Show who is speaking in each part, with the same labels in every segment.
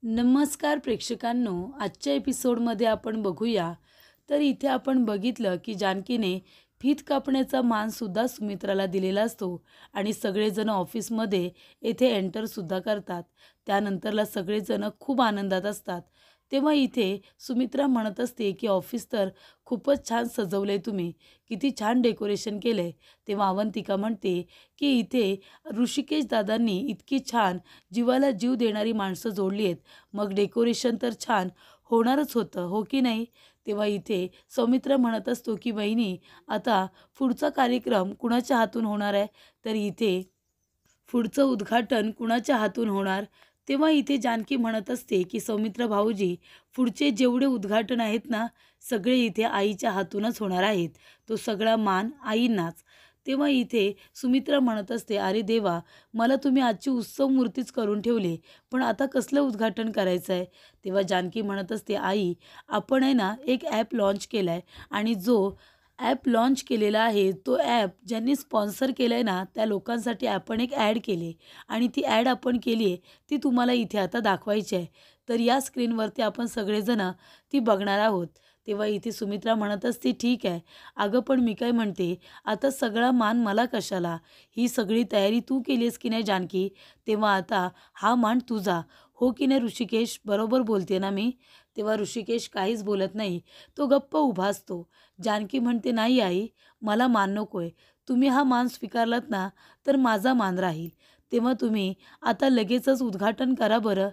Speaker 1: नमस्कार प्रेक्षकांनो, आजच्या एपिसोडमध्ये आपण बघूया. तर इथे आपण बघितलं की जानकीने फीत कापण्याचा मानसुद्धा सुमित्राला दिलेला असतो आणि सगळेजण ऑफिसमध्ये येथे एंटरसुद्धा करतात. त्यानंतरला सगळेजण खूप आनंदात असतात. तेव्हा इथे सुमित्रा म्हणत असते की ऑफिस तर खूपच छान सजवलं आहे तुम्ही, किती छान डेकोरेशन केलं आहे. तेव्हा अवंतिका म्हणते की इथे ऋषिकेश दादांनी इतकी छान जीवाला जीव देणारी माणसं जोडली आहेत, मग डेकोरेशन तर छान होणारच होतं, हो की नाही? तेव्हा इथे सौमित्र म्हणत असतो की वहिनी, आता पुढचा कार्यक्रम कुणाच्या हातून होणार आहे? तर इथे पुढचं उद्घाटन कुणाच्या हातून होणार? तेव्हा इथे जानकी म्हणत असते की सौमित्र भाऊजी, पुढचे जेवढे उद्घाटन आहेत ना, सगळे इथे आईच्या हातूनच होणार आहेत. तो सगळा मान आईंनाच. तेव्हा इथे सुमित्रा म्हणत असते, अरे देवा, मला तुम्ही आजची उत्सव मूर्तीच करून ठेवली, पण आता कसलं उद्घाटन करायचं आहे? तेव्हा जानकी म्हणत असते, आई, आपण आहे ना एक ॲप लॉन्च केला आहे आणि जो ॲप लॉन्च केलेला आहे, तो ॲप ज्यांनी स्पॉन्सर केलं आहे ना, त्या लोकांसाठी आपण एक ॲड केली आणि ती ॲड आपण केली आहे, ती तुम्हाला इथे आता दाखवायची आहे. तर या स्क्रीनवरती आपण सगळेजणं ती बघणार आहोत. तेव्हा इथे सुमित्रा म्हणत असते, ठीक आहे. अगं पण मी काय म्हणते, आता सगळा मान मला कशाला? ही सगळी तयारी तू केली आहेस की नाही जानकी? तेव्हा आता हा मान तुझा. हो की नाही ऋषिकेश? बरोबर बोलते ना मी? तेव्हा ऋषिकेश काहीच बोलत नाही. तो गप्प उभा असतो. जानकी म्हणते, नाही आई, मला मान नको आहे. तुम्ही हा मान स्वीकारलात ना, तर माझा मान राहील. तेव्हा तुम्ही आता लगेचच उद्घाटन करा बरं.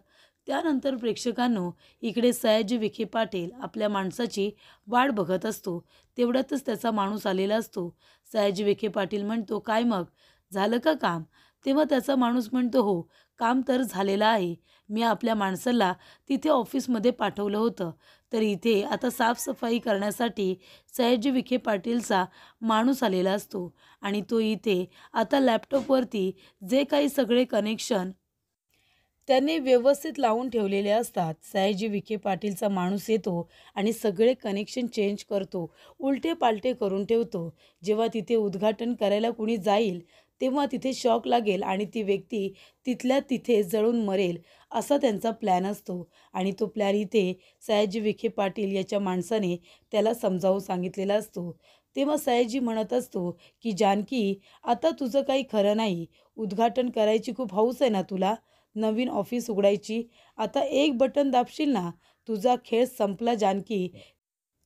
Speaker 1: त्यानंतर प्रेक्षकांनो, इकडे सयाजी विखे पाटील आपल्या माणसाची वाट बघत असतो. तेवढ्यातच त्याचा माणूस आलेला असतो. सयाजी विखे पाटील म्हणतो, काय मग, झालं का काम? तेव्हा त्याचा माणूस म्हणतो, हो, काम तर झालेलं आहे. मी आपल्या माणसाला तिथे ऑफिसमध्ये पाठवलं होतं. तर इथे आता साफसफाई करण्यासाठी सयाजी विखे पाटीलचा माणूस आलेला असतो आणि तो इथे आता लॅपटॉपवरती जे काही सगळे कनेक्शन त्याने व्यवस्थित लावून ठेवलेले असतात. सयाजी विखे पाटीलचा माणूस येतो आणि सगळे कनेक्शन चेंज करतो, उलटे पालटे करून ठेवतो. जेव्हा तिथे उद्घाटन करायला कुणी जाईल, तेव्हा तिथे शॉक लागेल आणि ती व्यक्ती तिथल्या तिथे जळून मरेल, असा त्यांचा प्लॅन असतो. आणि तो प्लॅन इथे सयाजी विखे पाटील याच्या माणसाने त्याला समजावून सांगितलेला असतो. तेव्हा सयाजी म्हणत असतो की जानकी, आता तुझं काही खरं नाही. उद्घाटन करायची खूप हौस आहे ना तुला, नवीन ऑफिस उघडायची. आता एक बटन दाबशील ना, तुझा खेळ संपला जानकी.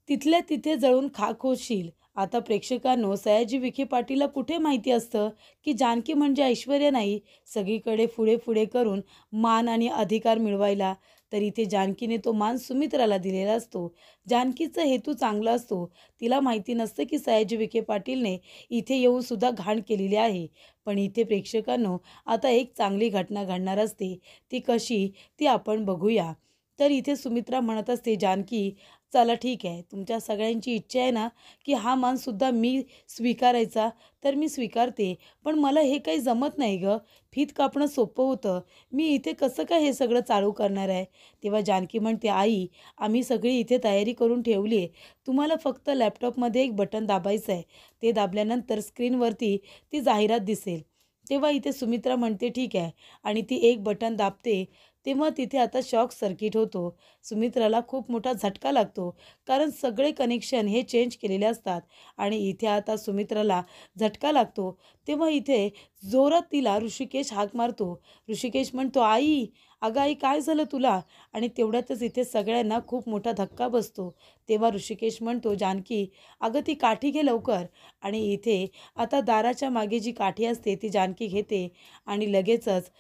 Speaker 1: तिथल्या तिथे जळून खाक होशील. आता प्रेक्षकांनो, सयाजी विखे पाटीलला कुठे माहिती असतं की जानकी म्हणजे ऐश्वर्या नाही, सगळीकडे पुढे पुढे करून मान आणि अधिकार मिळवायला. तर इथे जानकीने तो मान सुमित्राला दिलेला असतो. जानकीचा हेतू चांगला असतो. तिला माहिती नसतं की सयाजी विखे पाटीलने इथे येऊन सुद्धा घाण केलेली आहे. पण इथे प्रेक्षकांनो, आता एक चांगली घटना घडणार असते. ती कशी, ती आपण बघूया. तर इथे सुमित्रा म्हणत असते, जानकी, चला ठीक आहे, तुमच्या सगळ्यांची इच्छा आहे ना की हा मानसुद्धा मी स्वीकारायचा, तर मी स्वीकारते. पण मला हे काही जमत नाही गं. फीत कापणं सोपं होतं. मी इथे कसं काय हे सगळं चालू करणार आहे? तेव्हा जानकी म्हणते, आई, आम्ही सगळी इथे तयारी करून ठेवली आहे. तुम्हाला फक्त लॅपटॉपमध्ये एक बटन दाबायचं आहे. ते दाबल्यानंतर स्क्रीनवरती ती जाहिरात दिसेल. तेव्हा इथे सुमित्रा म्हणते, ठीक आहे. आणि ती एक बटन दाबते. तेव्हा तिथे आता शॉक सर्किट होतो. सुमित्राला खूप मोठा झटका लागतो, कारण सगळे कनेक्शन हे चेंज केलेले असतात आणि इथे आता सुमित्राला झटका लागतो. तेव्हा इथे जोरात तिला ऋषिकेश हाक मारतो. ऋषिकेश म्हणतो, आई, अगं आई, काय झालं तुला? आणि तेवढ्यातच इथे सगळ्यांना खूप मोठा धक्का बसतो. तेव्हा ऋषिकेश म्हणतो, जानकी, अगं ती काठी घे लवकर. आणि इथे आता दाराच्या मागे जी काठी असते ती जानकी घेते आणि लगेचच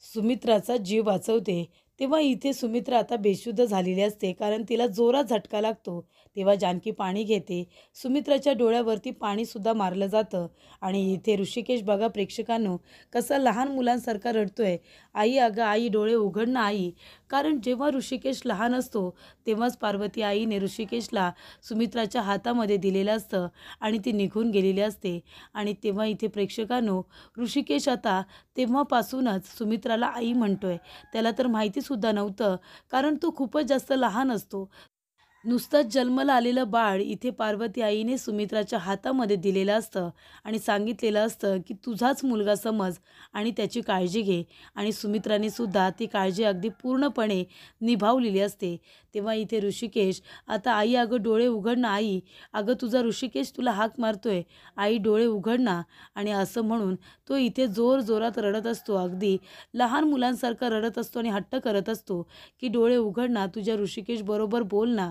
Speaker 1: सुमित्राचा जीव वाचवते. तेव्हा इथे सुमित्रा आता बेशुद्ध झालेली असते, कारण तिला जोरात झटका लागतो. तेव्हा जानकी पाणी घेते. सुमित्राच्या डोळ्यावरती पाणीसुद्धा मारलं जातं आणि इथे ऋषिकेश बघा प्रेक्षकांनो, कसा लहान मुलांसारखा रडतोय. आई, अगं आई, डोळे उघड ना आई. कारण जेव्हा ऋषिकेश लहान असतो, तेव्हाच पार्वती आईने ऋषिकेशला सुमित्राच्या हातामध्ये दिलेलं असतं आणि ती निघून गेलेली असते. आणि तेव्हा इथे प्रेक्षकांनो, ऋषिकेश आता तेव्हापासूनच सुमित्राला आई म्हणतोय. त्याला तर माहितीसुद्धा नव्हतं, कारण तो खूपच जास्त लहान असतो. नुसतंच जन्माला आलेलं बाळ इथे पार्वती आईने सुमित्राच्या हातामध्ये दिलेलं असतं आणि सांगितलेलं असतं की तुझाच मुलगा समज आणि त्याची काळजी घे. आणि सुमित्राने सुद्धा ती काळजी अगदी पूर्णपणे निभावलेली असते. तेव्हा इथे ऋषिकेश, आता आई अगं डोळे उघड ना आई, अगं तुझा ऋषिकेश तुला हाक मारतोय, आई डोळे उघड ना. आणि असं म्हणून तो इथे जोर जोरात रडत असतो, अगदी लहान मुलांसारखा रडत असतो आणि हट्ट करत असतो की डोळे उघड ना, तुझ्या ऋषिकेश बरोबर बोल ना.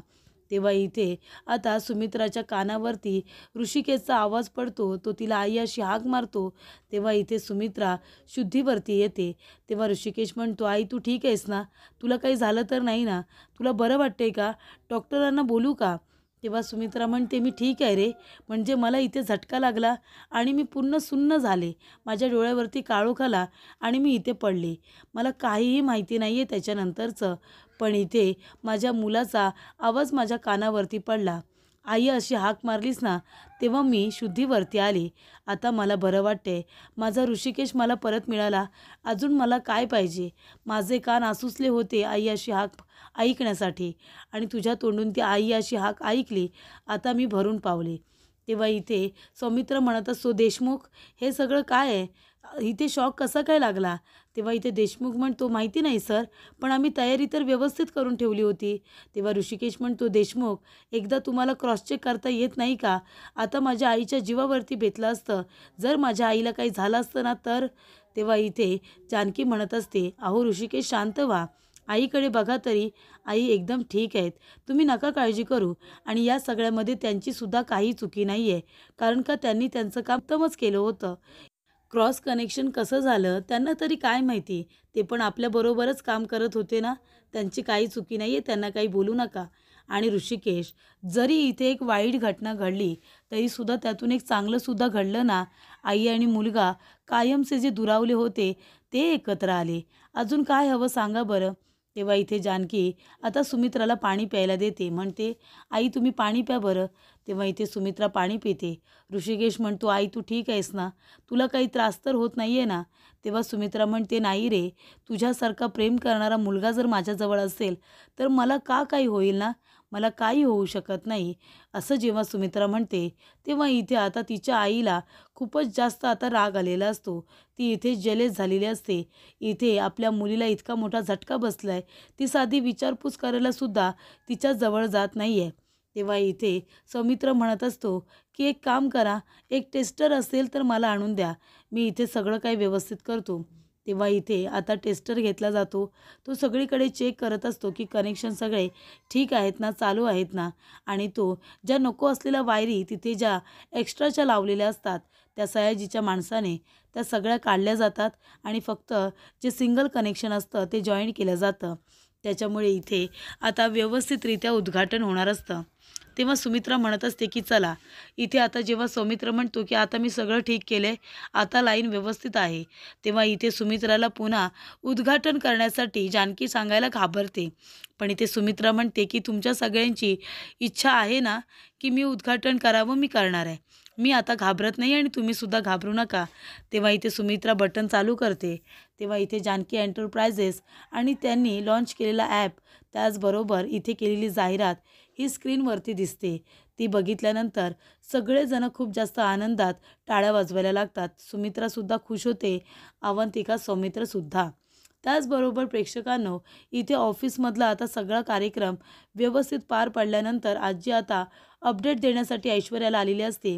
Speaker 1: तेव्हा इथे आता सुमित्राच्या कानावरती ऋषिकेशचा आवाज पडतो, तो तिला आई अशी हाक मारतो. तेव्हा इथे सुमित्रा शुद्धीवरती येते. तेव्हा ऋषिकेश म्हणतो, आई तू ठीक आहेस ना, तुला काही झालं तर नाही ना, तुला बरं वाटतंय का, डॉक्टरांना बोलू का. तेव्हा सुमित्रा म्हणते, मी ठीक आहे रे, म्हणजे मला इथे झटका लागला आणि मी पूर्ण सुन्न झाले, माझ्या डोळ्यावरती काळोख आला आणि मी इथे पडले, मला काहीही माहिती नाही आहे त्याच्यानंतरचं. पण इथे माझ्या मुलाचा आवाज माझ्या कानावरती पडला, आई अशी हाक मारलीस ना, तेव्हा मी शुद्धीवरती आले, आता मला बरं वाटते, माझा ऋषिकेश मला परत मिळाला, अजून मला काय पाहिजे. माझे कान आसुसले होते आई अशी हाक ऐकण्यासाठी आणि तुझ्या तोंडून ती आई अशी हाक ऐकली, आता मी भरून पावले. तेव्हा इथे सौमित्र म्हणत असतो, देशमुख हे सगळं काय आहे, इथे शॉक कसा काय लागला. तेव्हा इथे देशमुख म्हणतो, माहिती नाही सर, पण आम्ही तयारी तर व्यवस्थित करून ठेवली होती. तेव्हा ऋषिकेश म्हणतो, देशमुख एकदा तुम्हाला क्रॉस चेक करता येत नाही का, आता माझ्या आईच्या जीवावरती बेतलं असतं, जर माझ्या आईला काही झालं असतं ना तर. तेव्हा इथे जानकी म्हणत असते, अहो ऋषिकेश शांत व्हा, आईकडे बघा तरी, आई एकदम ठीक आहेत, तुम्ही नका काळजी करू. आणि या सगळ्यामध्ये त्यांचीसुद्धा काही चुकी नाही आहे, कारण का त्यांनी त्यांचं काम उत्तमच केलं होतं. क्रॉस कनेक्शन कसं झालं त्यांना तरी काय माहिती, ते पण आपल्याबरोबरच काम करत होते ना, त्यांची काही चुकी नाही आहे, त्यांना काही बोलू नका. आणि ऋषिकेश, जरी इथे एक वाईट घटना घडली तरीसुद्धा त्यातून एक चांगलंसुद्धा घडलं ना, आई आणि मुलगा कायमचे जे दुरावले होते ते एकत्र आले, अजून काय हवं सांगा बरं. तेव्हा इथे जानकी आता सुमित्राला पाणी प्यायला देते, म्हणते, आई तुम्ही पाणी प्या बरं. तेव्हा इथे सुमित्रा पाणी पिते. ऋषिकेश म्हणतो, आई तू ठीक आहेस ना, तुला काही त्रास तर होत नाही आहे ना. तेव्हा सुमित्रा म्हणते, नाही रे, तुझ्यासारखा प्रेम करणारा मुलगा जर माझ्याजवळ असेल तर मला का काही होईल ना, मला काही होऊ शकत नाही. असं जेव्हा सुमित्रा म्हणते तेव्हा इथे आता तिच्या आईला खूपच जास्त आता राग आलेला असतो, ती इथे जेलेस झालेली असते. इथे आपल्या मुलीला इतका मोठा झटका बसलाय, ती साधी विचारपूस करायला सुद्धा तिच्या जवळ जात नाही आहे. तेव्हा इथे सौमित्र म्हणत असतो की एक काम करा, एक टेस्टर असेल तर मला आणून द्या, मी इथे सगळं काही व्यवस्थित करतो. तेव्हा इथे आता टेस्टर घेतला जातो, तो सगळीकडे चेक करत असतो की कनेक्शन सगळे ठीक आहेत ना, चालू आहेत ना. आणि तो ज्या नको असलेल्या वायरी तिथे ज्या एक्स्ट्राच्या लावलेल्या असतात त्या सयाजीच्या माणसाने त्या सगळ्या काढल्या जातात आणि फक्त जे सिंगल कनेक्शन असतं ते जॉईंट केलं जातं. त्याच्यामुळे इथे आता व्यवस्थितरित्या उद्घाटन होणार असतं. तेव्हा सुमित्रा म्हणत असते की चला, इथे आता जेव्हा सौमित्र म्हणतो की आता मी सगळं ठीक केलं आहे, आता लाईन व्यवस्थित आहे, तेव्हा इथे सुमित्राला पुन्हा उद्घाटन करण्यासाठी जानकी सांगायला घाबरते. पण इथे सुमित्रा म्हणते की तुमच्या सगळ्यांची इच्छा आहे ना की मी उद्घाटन करावं, मी करणार आहे, मी आता घाबरत नाही आणि तुम्हीसुद्धा घाबरू नका. तेव्हा इथे सुमित्रा बटन चालू करते. तेव्हा इथे जानकी एंटरप्राइजेस आणि त्यांनी लॉन्च केलेला ॲप, त्याचबरोबर इथे केलेली जाहिरात ही स्क्रीनवरती दिसते. ती बघितल्यानंतर सगळेजण खूप जास्त आनंदात टाळ्या वाजवायला लागतात. सुमित्रासुद्धा खुश होते, अवंतिका, सौमित्रसुद्धा. त्याचबरोबर प्रेक्षकांनो, इथे ऑफिसमधला आता सगळा कार्यक्रम व्यवस्थित पार पडल्यानंतर आजी आता अपडेट देण्यासाठी ऐश्वर्याला आलेली असते.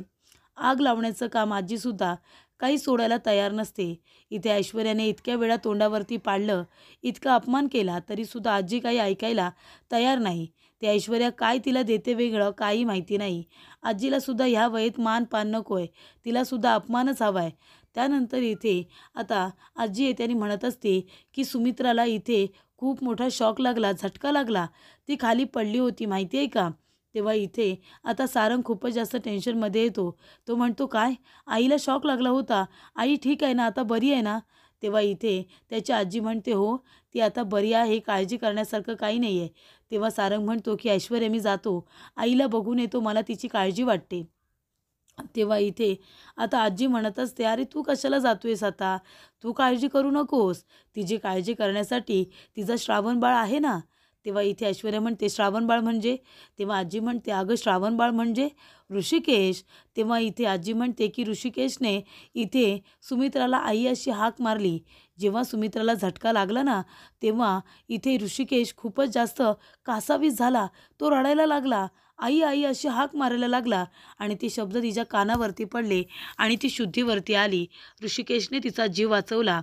Speaker 1: आग लावण्याचं काम आजीसुद्धा काही सोडायला तयार नसते. इथे ऐश्वर्याने इतक्या वेळा तोंडावरती पाडलं, इतका अपमान केला, तरीसुद्धा आजी काही ऐकायला तयार नाही. ते ऐश्वर्या काय तिला देते वेगळं काही माहिती नाही. आजीलासुद्धा ह्या वयेत मान पान नको आहे, तिलासुद्धा अपमानच हवा आहे. त्यानंतर इथे आता आजी येते आणि म्हणत असते की सुमित्राला इथे खूप मोठा शॉक लागला, झटका लागला, ती खाली पडली होती माहिती आहे का. तेव्हा इथे आता सारंग खूपच जास्त टेन्शनमध्ये येतो. तो म्हणतो, काय, आईला शॉक लागला होता, आई ठीक आहे ना, आता बरी आहे ना. तेव्हा इथे त्याची आजी म्हणते, हो ती आता बरी आहे, काळजी करण्यासारखं काही नाही आहे. तेव्हा सारंग म्हणतो की ऐश्वर्या मी जातो, आईला बघून येतो, मला तिची काळजी वाटते. तेव्हा इथे आता आजी म्हणत असते, अरे तू कशाला जातोयस आता, तू काळजी करू नकोस, तिची काळजी करण्यासाठी तिचं श्रावण बाळ आहे ना, तेव्हा इथे ऐश्वर्या म्हणते श्रावणबाळ म्हणजे? तेव्हा आजी म्हणते अगं श्रावणबाळ म्हणजे ऋषिकेश. तेव्हा इथे आजी म्हणते की ऋषिकेशने इथे सुमित्राला आई अशी हाक मारली. जेव्हा सुमित्राला झटका लागला ना, तेव्हा इथे ऋषिकेश खूपच जास्त कासावीस झाला. तो रडायला लागला. आई आई अशी हाक मारायला लागला आणि ते शब्द तिच्या कानावरती पडले आणि ती शुद्धीवरती आली. ऋषिकेशने तिचा जीव वाचवला.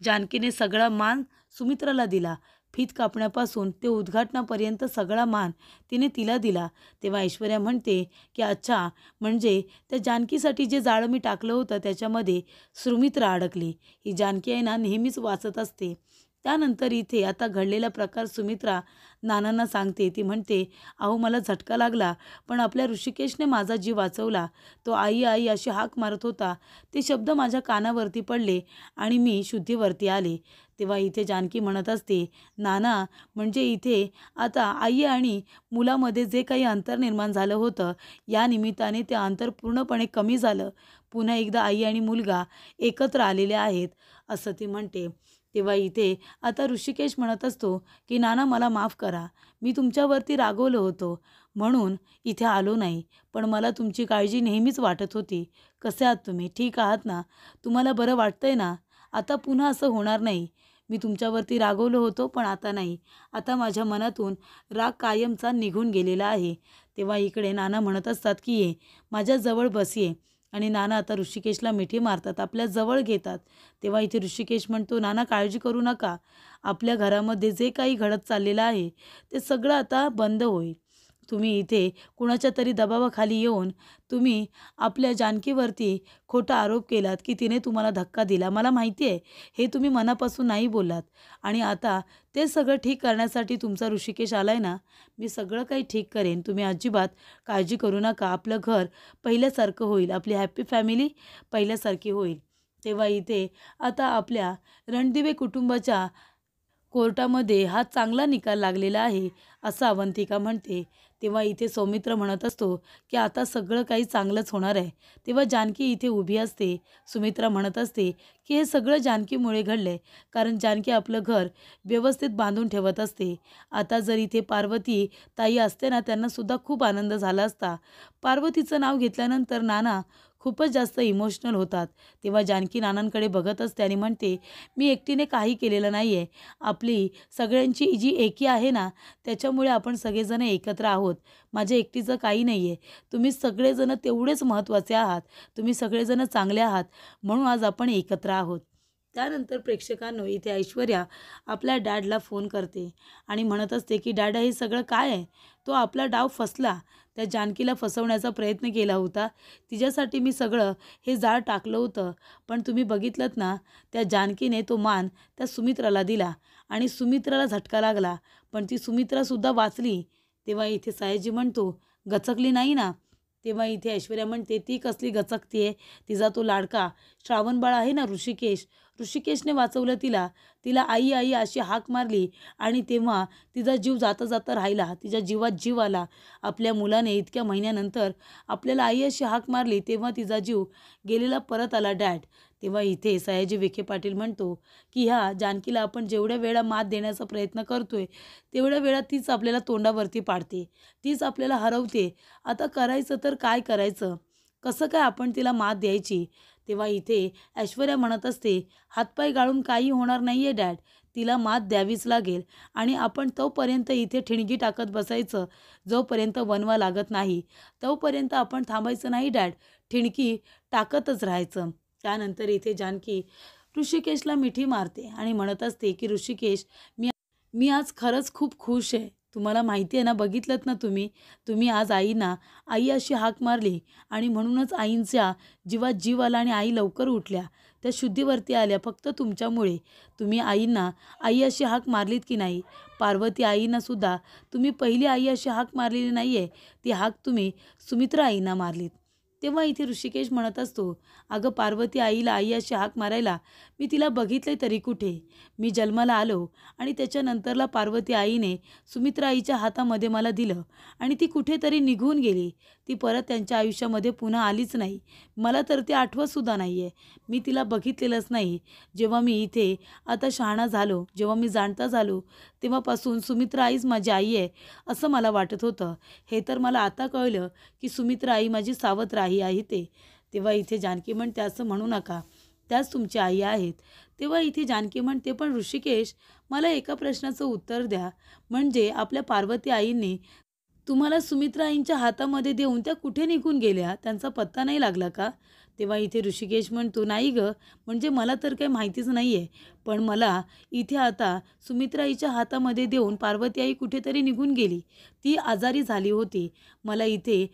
Speaker 1: जानकीने सगळा मान सुमित्राला दिला. फीत कापण्यापासून ते उद्घाटनापर्यंत सगळा मान तिने तिला दिला. तेव्हा ऐश्वर्या म्हणते की अच्छा, म्हणजे त्या जानकीसाठी जे जाळं मी टाकलं होतं त्याच्यामध्ये सुमित्रा अडकली. ही जानकी आहे ना नेहमीच वाचत असते. त्यानंतर इथे आता घडलेला प्रकार सुमित्रा नानांना सांगते. ती म्हणते अहो मला झटका लागला, पण आपल्या ऋषिकेशने माझा जीव वाचवला. तो आई आई अशी हाक मारत होता. ते शब्द माझ्या कानावरती पडले आणि मी शुद्धीवरती आले. तेव्हा इथे जानकी म्हणत असते नाना, म्हणजे इथे आता आई आणि मुलामध्ये जे काही अंतर निर्माण झालं होतं, या निमित्ताने ते अंतर पूर्णपणे कमी झालं. पुन्हा एकदा आई आणि मुलगा एकत्र आलेले आहेत असं ती म्हणते. तेव्हा इथे आता ऋषिकेश म्हणत असतो की नाना मला माफ करा, मी तुमच्यावरती रागवलं होतो म्हणून इथे आलो नाही, पण मला तुमची काळजी नेहमीच वाटत होती. कसे आहात तुम्ही? ठीक आहात ना? तुम्हाला बरं वाटतंय ना? आता पुन्हा असं होणार नाही. मी तुमच्यावरती रागवलं होतो पण आता नाही. आता माझ्या मनातून राग कायमचा निघून गेलेला आहे. तेव्हा इकडे नाना म्हणत असतात की ये माझ्याजवळ बस ये. आणि नाना आता ऋषिकेशला मिठी मारतात, आपल्या जवळ घेतात. तेव्हा इथे ऋषिकेश म्हणतो नाना काळजी करू नका, आपल्या घरामध्ये जे काही घडत चाललेलं आहे ते सगळं आता बंद होईल. तुम्ही इथे कुणाच्या तरी दबावाखाली येऊन तुम्ही आपल्या जानकीवरती खोटा आरोप केलात की तिने तुम्हाला धक्का दिला. मला माहिती आहे हे तुम्ही मनापासून नाही बोललात आणि आता ते सगळं ठीक करण्यासाठी तुमचा ऋषिकेश आलाय ना, मी सगळं काही ठीक करेन. तुम्ही अजिबात काळजी करू नका. आपलं घर पहिल्यासारखं होईल, आपली हॅप्पी फॅमिली पहिल्यासारखी होईल. तेव्हा इथे आता आपल्या रणदिवे कुटुंबाच्या कोर्टामध्ये हा चांगला निकाल लागलेला आहे असं अवंतिका म्हणते. तेव्हा इथे सौमित्र म्हणत असतो की आता सगळं काही चांगलंच होणार आहे. तेव्हा जानकी इथे उभी असते. सुमित्रा म्हणत असते की हे सगळं जानकीमुळे घडले, कारण जानकी आपलं घर व्यवस्थित बांधून ठेवत असते. आता जर इथे पार्वती ताई असते ना, त्यांनासुद्धा खूप आनंद झाला असता. पार्वतीचं नाव घेतल्यानंतर नाना खूपच जास्त इमोशनल होतात. तेव्हा जानकी नानांकडे बघत असते आणि म्हणते मी एकटीने काही केलेलं नाही आहे. आपली सगळ्यांची जी एकी आहे ना, त्याच्यामुळे आपण सगळेजण एकत्र आहोत. माझ्या एकटीचं काही नाही आहे. तुम्ही सगळेजण तेवढेच महत्त्वाचे आहात. तुम्ही सगळेजण चांगले आहात म्हणून आज आपण एकत्र आहोत. त्यानंतर प्रेक्षकांनो इथे ऐश्वर्या आपल्या डॅडला फोन करते आणि म्हणत असते की डॅडा हे सगळं काय आहे? तो आपला डाव फसला. त्या जानकीला फसवण्याचा प्रयत्न केला होता. तिच्यासाठी मी सगळं हे जाळ टाकलं होतं. पण तुम्ही बघितलंत ना, त्या जानकीने तो मान त्या सुमित्राला दिला आणि सुमित्राला झटका लागला. पण ती सुमित्रासुद्धा वाचली. तेव्हा इथे सयाजी म्हणतो गचकली नाही ना? तेव्हा इथे ऐश्वर्या म्हणते ती कसली गचकती आहे? तिचा तो लाडका श्रावणबाळ आहे ना ऋषिकेश, ऋषिकेशने वाचवलं तिला. तिला आई आई अशी हाक मारली आणि तेव्हा तिचा जीव जाता जाता राहिला. तिच्या जीवात जीव आला. आपल्या मुलाने इतक्या महिन्यानंतर आपल्याला आई अशी हाक मारली तेव्हा तिचा जीव गेलेला परत आला डॅड. तेव्हा इथे सयाजी विखे पाटील म्हणतो की ह्या जानकीला आपण जेवढ्या वेळा मात देण्याचा प्रयत्न करतोय तेवढ्या वेळा तीच आपल्याला तोंडावरती पाडते, तीच आपल्याला हरवते. आता करायचं तर काय करायचं? कसं काय आपण तिला मात द्यायची? तेव्हा इथे ऐश्वर्या म्हणत असते हातपाय गाळून काही होणार नाही आहे डॅड, तिला मात द्यावीच लागेल आणि आपण तोपर्यंत इथे ठिणगी टाकत बसायचं. जोपर्यंत वनवा लागत नाही तोपर्यंत आपण थांबायचं नाही डॅड, ठिणगी टाकतच राहायचं. त्यानंतर इथे जानकी ऋषिकेशला मिठी मारते आणि म्हणत असते की ऋषिकेश मी मी आज खरंच खूप खुश आहे. तुम्हाला माहिती आहे ना, बघितलंत ना तुम्ही आज आईना आई अशी हाक मारली आणि म्हणूनच आईंच्या जीवात जीव आला आणि आई लवकर उठल्या, त्या शुद्धीवरती आल्या फक्त तुमच्यामुळे. तुम्ही आईंना आई अशी हाक मारलीत की नाही? पार्वती आईंनासुद्धा तुम्ही पहिली आई अशी हाक मारलेली नाही आहे, ती हाक तुम्ही सुमित्रा आईंना मारलीत. तेव्हा इथे ऋषिकेश म्हणत असतो अगं पार्वती आईला आई अशी हाक मारायला मी तिला बघितले तरी कुठे? मी जन्माला आलो आणि त्याच्यानंतरला पार्वती आईने सुमित्रा आईच्या हातामध्ये मला दिलं आणि ती कुठेतरी निघून गेली. ती परत त्यांच्या आयुष्यामध्ये पुन्हा आलीच नाही. मला तर ते आठवतसुद्धा नाही आहे. मी तिला बघितलेलंच नाही. जेव्हा मी इथे आता शहाणा झालो, जेव्हा मी जाणता झालो तेव्हापासून सुमित्रा आईच माझी आई आहे असं मला वाटत होतं. हे तर मला आता कळलं की सुमित्रा आई माझी सावत्र आई आहे ते. तेव्हा इथे जानकी म्हणते, असं म्हणू नका, त्याच तुमची आई आहेत. तेव्हा इथे जानकी म्हणते, पण ऋषिकेश, मला एका प्रश्नाचं उत्तर द्या. म्हणजे आपल्या पार्वती आईंनी तुम्हाला सुमित्रा आईंच्या हातामध्ये देऊन त्या कुठे निघून गेल्या? त्यांचा पत्ता नाही लागला का? तेव्हा इथे ऋषिकेश म्हणतो, नाही गं, म्हणजे मला तर काही माहितीच नाही आहे. पण मला इथे आता सुमित्रा आईच्या हातामध्ये देऊन पार्वती आई कुठेतरी निघून गेली. ती आजारी झाली होती. मला इथे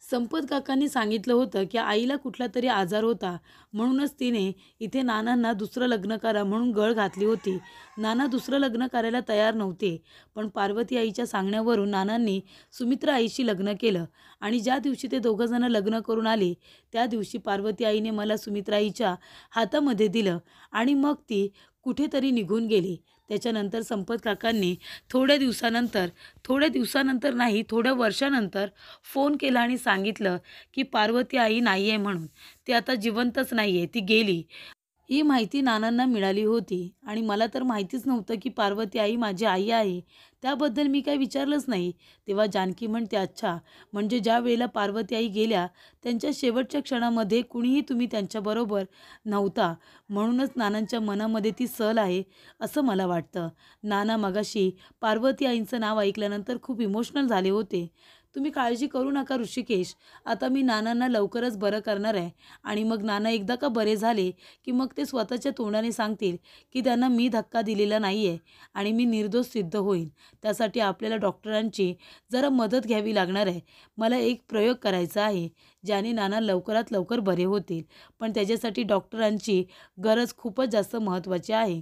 Speaker 1: संपत काकांनी सांगितलं होतं की आईला कुठला तरी आजार होता, म्हणूनच तिने इथे नानांना दुसरं लग्न करा म्हणून गळ घातली होती. नाना दुसरं लग्न करायला तयार नव्हते, पण पार्वती आईच्या सांगण्यावरून नानांनी सुमित्रा आईशी लग्न केलं आणि ज्या दिवशी ते दोघंजणं लग्न करून आले त्या दिवशी पार्वती आईने मला सुमित्रा आईच्या हातामध्ये दिलं आणि मग ती कुठेतरी निघून गेली. त्याच्यानंतर संपत काकांनी थोड्या दिवसानंतर नाही, थोड्या वर्षानंतर फोन केला आणि सांगितलं की पार्वती आई नाही आहे म्हणून. ती आता जिवंतच नाही आहे, ती गेली. ही माहिती नानांना मिळाली होती आणि मला तर माहितीच नव्हतं की पार्वती आई माझी आई आहे. त्याबद्दल मी काही विचारलंच नाही. तेव्हा जानकी म्हणते, अच्छा, म्हणजे ज्या वेळेला पार्वती आई गेल्या त्यांच्या शेवटच्या क्षणामध्ये कुणीही तुम्ही त्यांच्याबरोबर नव्हता, म्हणूनच नानांच्या मनामध्ये ती सल आहे असं मला वाटतं. नाना मगाशी पार्वती आईंचं नाव ऐकल्यानंतर खूप इमोशनल झाले होते. तुम्ही काळजी करू नका ऋषिकेश, आता मी नानांना लवकरच बरं करणार आहे आणि मग नाना एकदा का बरे झाले की मग ते स्वतःच्या तोंडाने सांगतील की त्यांना मी धक्का दिलेला नाही आहे आणि मी निर्दोष सिद्ध होईन. त्यासाठी आपल्याला डॉक्टरांची जरा मदत घ्यावी लागणार आहे. मला एक प्रयोग करायचा आहे ज्याने नाना लवकरात लवकर बरे होतील, पण त्याच्यासाठी डॉक्टरांची गरज खूपच जास्त महत्त्वाची आहे.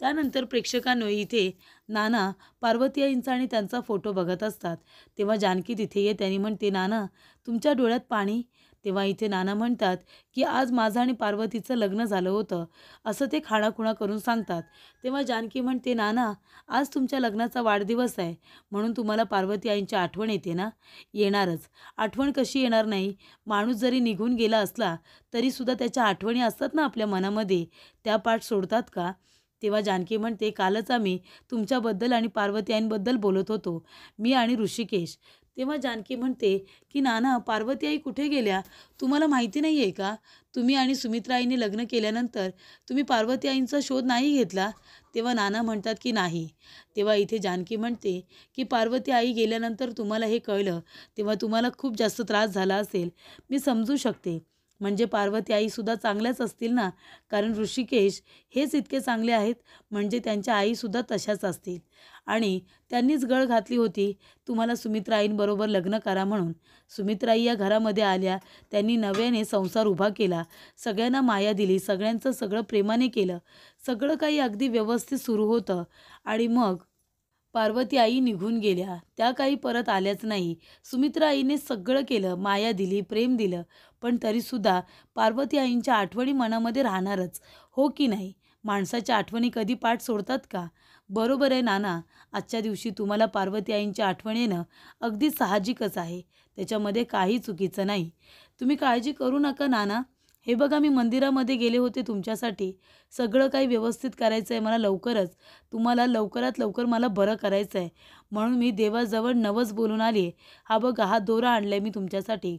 Speaker 1: त्यानंतर प्रेक्षकांनो इथे नाना पार्वती आईंचा आणि त्यांचा फोटो बघत असतात. तेव्हा जानकी तिथे येते आणि म्हणते, नाना, तुमच्या डोळ्यात पाणी? तेव्हा इथे नाना म्हणतात की आज माझं आणि पार्वतीचं लग्न झालं होतं असं ते खाणाखुणा करून सांगतात. तेव्हा जानकी म्हणते, नाना, आज तुमच्या लग्नाचा वाढदिवस आहे म्हणून तुम्हाला पार्वती आईंची आठवण येते ना? येणारच. आठवण कशी येणार नाही? माणूस जरी निघून गेला असला तरीसुद्धा त्याच्या आठवणी असतात ना आपल्या मनामध्ये, त्या पाठ सोडतात का? तेव्हा जानकी म्हणते, कालच आम्ही तुमच्याबद्दल आणि पार्वती आईंबद्दल बोलत होतो, मी आणि ऋषिकेश. तेव्हा जानकी म्हणते की नाना, पार्वती आई कुठे गेल्या? तुम्हाला माहिती नाही आहे का? तुम्ही आणि सुमित्रा आईने लग्न केल्यानंतर तुम्ही पार्वती आईंचा शोध नाही घेतला? तेव्हा नाना म्हणतात की नाही. तेव्हा इथे जानकी म्हणते की पार्वती आई गेल्यानंतर तुम्हाला हे कळलं तेव्हा तुम्हाला खूप जास्त त्रास झाला असेल, मी समजू शकते. म्हणजे पार्वती आईसुद्धा चांगल्याच असतील ना, कारण ऋषिकेश हेच इतके चांगले आहेत म्हणजे त्यांच्या आईसुद्धा तशाच असतील आणि त्यांनीच गळ घातली होती तुम्हाला सुमित्रा आईंबरोबर लग्न करा म्हणून. सुमित्रा आई या घरामध्ये आल्या, त्यांनी नव्याने संसार उभा केला, सगळ्यांना माया दिली, सगळ्यांचं सगळं प्रेमाने केलं, सगळं काही अगदी व्यवस्थित सुरू होतं आणि मग पार्वती आई निघून गेल्या. त्या काही परत आल्याच नाही. सुमित्रा आईने सगळं केलं, माया दिली, प्रेम दिलं, पण तरीसुद्धा पार्वती आईंच्या आठवणी मनामध्ये राहणारच, हो की नाही? माणसाच्या आठवणी कधी पाठ सोडतात का? बरोबर आहे नाना, आजच्या दिवशी तुम्हाला पार्वती आईंच्या आठवण येणं अगदी साहजिकच आहे, त्याच्यामध्ये काही चुकीचं नाही. तुम्ही काळजी करू नका नाना. हे बघा, मी मंदिरामध्ये गेले होते तुमच्यासाठी. सगळं काही व्यवस्थित करायचं आहे मला लवकरच. तुम्हाला लवकरात लवकर मला बरं करायचं आहे म्हणून मी देवाजवळ नवस बोलून आली. हा बघा, हा दोरा आणला आहे मी तुमच्यासाठी.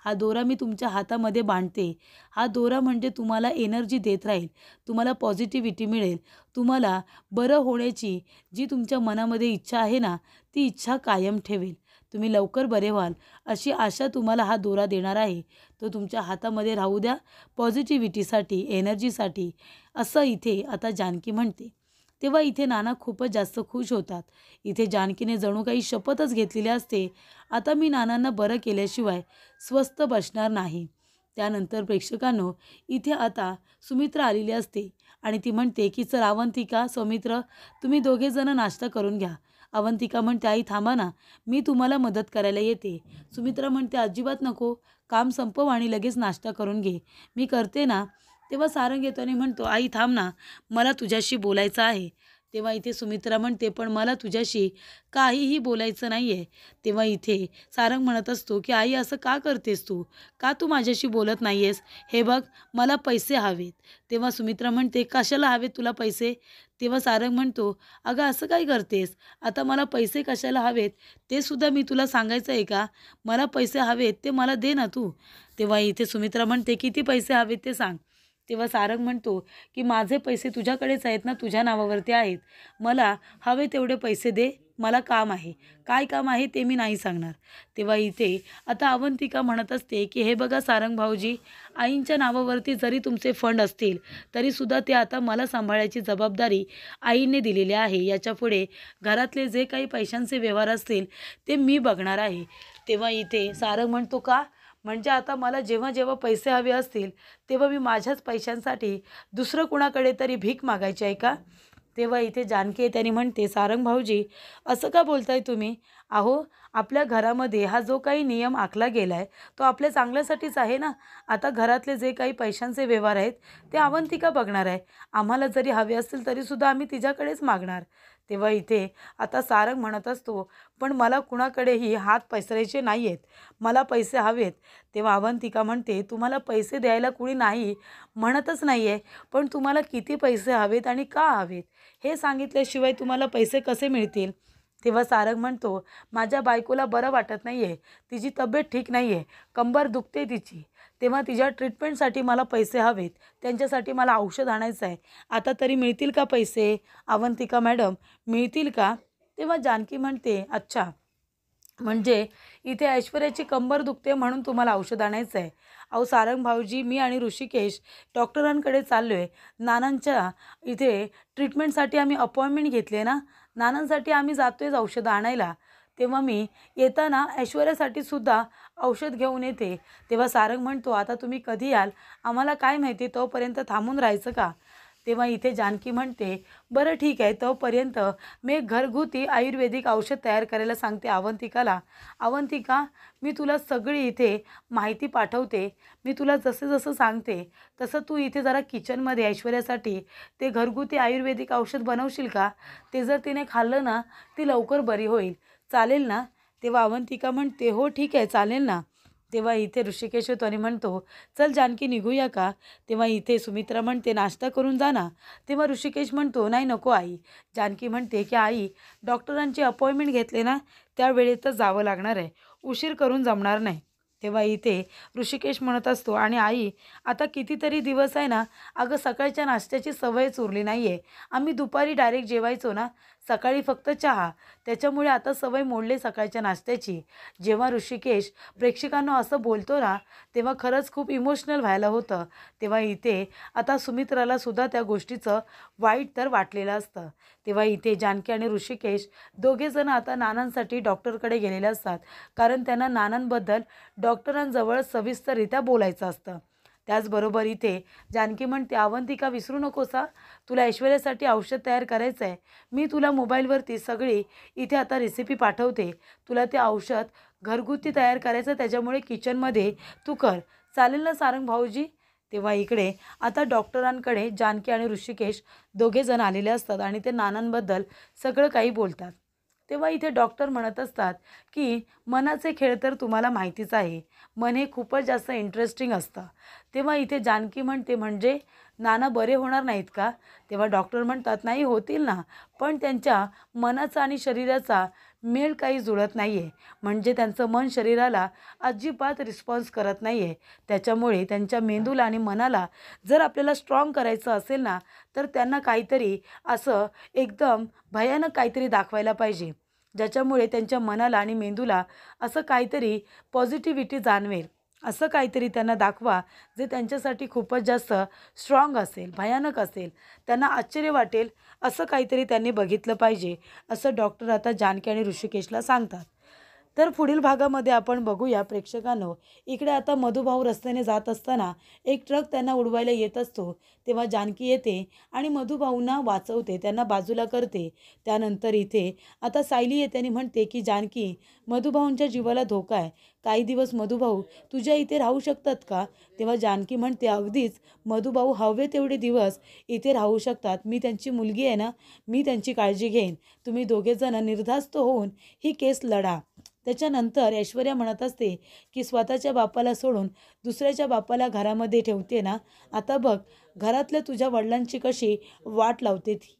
Speaker 1: हा दोरा मी तुमच्या हातामध्ये बांधते. हा दोरा म्हणजे तुम्हाला एनर्जी देत राहील, तुम्हाला पॉझिटिव्हिटी मिळेल, तुम्हाला बरं होण्याची जी तुमच्या मनामध्ये इच्छा आहे ना, ती इच्छा कायम ठेवेल. तुम्ही लवकर बरे व्हाल अशी आशा तुम्हाला हा दोरा देणार आहे. तो तुमच्या हातामध्ये राहू द्या पॉझिटिव्हिटीसाठी, एनर्जीसाठी, असं इथे आता जानकी म्हणते. तेव्हा इथे नाना खूपच जास्त खुश होतात. इथे जानकीने जणू काही शपथच घेतलेली असते, आता मी नानांना बरं केल्याशिवाय स्वस्थ बसणार नाही. त्यानंतर प्रेक्षकांनो इथे आता सुमित्रा आलेली असते आणि ती म्हणते की चल अवंतिका, सौमित्र, तुम्ही दोघेजणं नाश्ता करून घ्या. अवंतिका म्हणते, आई थांबा ना, मी तुम्हाला मदत करायला येते. सुमित्रा म्हणते, अजिबात नको, काम संपव आणि लगेच नाश्ता करून घे, मी करते ना. तेव्हा सारंग येतो आणि म्हणतो, आई थांब ना, मला तुझ्याशी बोलायचं आहे. तेव्हा इथे सुमित्रा म्हणते, पण मला तुझ्याशी काहीही बोलायचं नाही आहे. तेव्हा इथे सारंग म्हणत असतो की आई असं का करतेस तू? का तू माझ्याशी बोलत नाही आहेस? हे बघ, मला पैसे हवेत. तेव्हा सुमित्रा म्हणते, कशाला हवेत तुला पैसे? तेव्हा सारंग म्हणतो, अगं असं काय करतेस? आता मला पैसे कशाला हवेत ते सुद्धा मी तुला सांगायचं आहे का? मला पैसे हवेत ते मला दे ना तू. तेव्हा इथे सुमित्रा म्हणते, किती पैसे हवेत ते सांग. तेव्हा सारंग म्हणतो की माझे पैसे तुझ्याकडेच आहेत ना, तुझ्या नावावरती आहेत. मला हवे तेवढे पैसे दे. मला काम आहे. काय काम आहे ते मी नाही सांगणार. तेव्हा इथे आता अवंतिका म्हणत असते की हे बघा सारंग भाऊजी, आईंच्या नावावरती जरी तुमचे फंड असतील तरीसुद्धा ते आता मला सांभाळायची जबाबदारी आईने दिलेली आहे. याच्यापुढे घरातले जे काही पैशांचे व्यवहार असतील ते मी बघणार आहे. तेव्हा इथे सारंग म्हणतो, का म्हणजे आता मला जेव्हा जेव्हा पैसे हवे असतील तेव्हा मी माझ्याच पैशांसाठी दुसरं कुणाकडे तरी भीक मागायची आहे का? तेव्हा इथे जानकी त्याने म्हणते, सारंग भाऊजी असं का बोलताय तुम्ही? अहो, आपल्या घरामध्ये हा जो काही नियम आखला गेला आहे तो आपल्या चांगल्यासाठीच आहे ना. आता घरातले जे काही पैशांचे व्यवहार आहेत ते अवंतिका बघणार आहे. आम्हाला जरी हवे असतील तरीसुद्धा आम्ही तिच्याकडेच मागणार. तेव्हा इथे आता सारंग म्हणत असतो, पण मला कुणाकडेही हात पसरायचे नाही आहेत. मला पैसे हवेत. तेव्हा अवंतिका म्हणते, तुम्हाला पैसे द्यायला कुणी नाही म्हणतच नाही आहे, पण तुम्हाला किती पैसे हवेत आणि का हवेत हे सांगितल्याशिवाय तुम्हाला पैसे कसे मिळतील? तेव्हा सारंग म्हणतो, माझ्या बायकोला बरं वाटत नाही आहे. तिची तब्येत ठीक नाही आहे. कंबर दुखते तिची. तेव्हा तिच्या ट्रीटमेंटसाठी मला पैसे हवेत. त्यांच्यासाठी मला औषध आणायचं आहे. आता तरी मिळतील का पैसे? अवंतिका मॅडम मिळतील का? तेव्हा जानकी म्हणते, अच्छा, म्हणजे इथे ऐश्वर्याची कंबर दुखते म्हणून तुम्हाला औषध आणायचं आहे. अहो सारंग भाऊजी, मी आणि ऋषिकेश डॉक्टरांकडे चाललो आहे. नानांच्या इथे ट्रीटमेंटसाठी आम्ही अपॉइंटमेंट घेतली आहे ना. नानांसाठी आम्ही जातो आहेच औषधं आणायला. तेव्हा मी येताना ऐश्वर्यासाठी सुद्धा औषध घेऊन येते. तेव्हा सारंग म्हणतो, आता तुम्ही कधी याल आम्हाला काय माहिती, तोपर्यंत थांबून राहायचं का? तेव्हा इथे जानकी म्हणते, बरं ठीक आहे, तोपर्यंत मी एक घरगुती आयुर्वेदिक औषध तयार करायला सांगते अवंतिकाला. अवंतिका, मी तुला सगळी इथे माहिती पाठवते. मी तुला जसं जसं सांगते तसं तू इथे जरा किचनमध्ये ऐश्वर्यासाठी ते घरगुती आयुर्वेदिक औषध बनवशील का? ते जर तिने खाल्लं ना ती लवकर बरी होईल. चालेल ना? तेव्हा अवंतिका म्हणते, हो ठीक आहे, चालेल ना. तेव्हा इथे ऋषिकेश येतो आणि म्हणतो, चल जानकी निघूया का? तेव्हा इथे सुमित्रा म्हणते, नाश्ता करून जा ना. तेव्हा ऋषिकेश म्हणतो, नाही नको आई. जानकी म्हणते की आई, डॉक्टरांची अपॉइंटमेंट घेतले ना त्या वेळेतच जावं लागणार आहे. उशीर करून जमणार नाही. तेव्हा इथे ऋषिकेश म्हणत असतो, आणि आई आता कितीतरी दिवस आहे ना, अगं सकाळच्या नाश्त्याची सवयच उरली नाही आहे. आम्ही दुपारी डायरेक्ट जेवायचो ना, सकाळी फक्त चहा. त्याच्यामुळे आता सवय मोडली सकाळच्या नाश्त्याची. जेव्हा ऋषिकेश प्रेक्षकांना असं बोलतो ना तेव्हा खरंच खूप इमोशनल व्हायला होतं. तेव्हा इथे आता सुमित्राला सुद्धा त्या गोष्टीचं वाईट तर वाटलेलं असतं. तेव्हा इथे जानकी आणि ऋषिकेश दोघेजण आता नानांसाठी डॉक्टरकडे गेलेले असतात, कारण त्यांना नानांबद्दल डॉक्टरांजवळ सविस्तररित्या बोलायचं असतं. त्याचबरोबर इथे जानकी म्हणते, अवंतिका विसरू नकोस हा, तुला ऐश्वर्यासाठी औषध तयार करायचं आहे. मी तुला मोबाईलवरती सगळी इथे आता रेसिपी पाठवते. तुला ते औषध घरगुती तयार करायचं, त्याच्यामुळे किचनमध्ये तू कर. चालेल ना सारंग भाऊजी? तेव्हा इकडे आता डॉक्टरांकडे जानकी आणि ऋषिकेश दोघेजण आलेले असतात आणि ते नानांबद्दल सगळं काही बोलतात. तेव्हा इथे डॉक्टर म्हणत असतात की मनाचे खेळ तर तुम्हाला माहितीच आहे. मन हे खूपच जास्त इंटरेस्टिंग असतं. तेव्हा इथे जानकी म्हणते, म्हणजे नाना बरे होणार नाहीत का? तेव्हा डॉक्टर म्हणतात, नाही होतील ना, पण त्यांच्या मनाचा आणि शरीराचा मेळ काही जुळत नाही आहे. म्हणजे त्यांचं मन शरीराला अजिबात रिस्पॉन्स करत नाही आहे. त्याच्यामुळे त्यांच्या मेंदूला आणि मनाला जर आपल्याला स्ट्रॉंग करायचं असेल ना, तर त्यांना काहीतरी असं एकदम भयानक काहीतरी दाखवायला पाहिजे, ज्याच्यामुळे त्यांच्या मनाला आणि मेंदूला असं काहीतरी पॉझिटिव्हिटी जाणवेल. असं काहीतरी त्यांना दाखवा जे त्यांच्यासाठी खूपच जास्त स्ट्रॉंग असेल, भयानक असेल, त्यांना आश्चर्य वाटेल, असं काहीतरी त्यांनी बघितलं पाहिजे, असं डॉक्टर आता जानकी आणि ऋषिकेशला सांगतात. तर पुढील भागामध्ये आपण बघूया प्रेक्षकांनो, इकडे आता मधुभाऊ रस्त्याने जात असताना एक ट्रक त्यांना उडवायला येत असतो. तेव्हा जानकी येते आणि मधुभाऊंना वाचवते, त्यांना बाजूला करते. त्यानंतर इथे आता सायली येते आणि म्हणते की जानकी, मधुभाऊंच्या जीवाला धोका आहे. काही दिवस मधुभाऊ तुझ्या इथे राहू शकतात का? तेव्हा जानकी म्हणते, अगदीच मधुभाऊ हवे तेवढे दिवस इथे राहू शकतात. मी त्यांची मुलगी आहे ना, मी त्यांची काळजी घेईन. तुम्ही दोघेजण निर्धास्त होऊन ही केस लढा. त्याच्यानंतर ऐश्वर्या म्हणत असते की स्वतःच्या बापाला सोडून दुसऱ्याच्या बापाला घरामध्ये ठेवते ना, आता बघ घरातल्या तुझ्या वडिलांची कशी वाट लावते ती.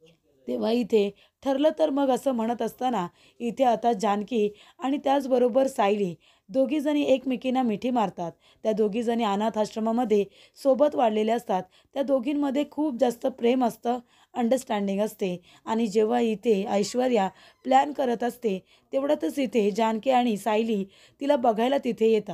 Speaker 1: तेव्हा इथे ठरलं तर मग असं म्हणत असताना इथे आता जानकी आणि त्याचबरोबर सायली दोघीजणी एकमेकींना मिठी मारतात. त्या दोघीजणी अनाथ आश्रमामध्ये सोबत वाढलेल्या असतात. त्या दोघींमध्ये खूप जास्त प्रेम असतं, अंडरस्टँडिंग असते. आणि जेव्हा इथे ऐश्वर्या प्लॅन करत असते तेवढ्यातच इथे जानकी आणि सायली तिला बघायला तिथे येतात.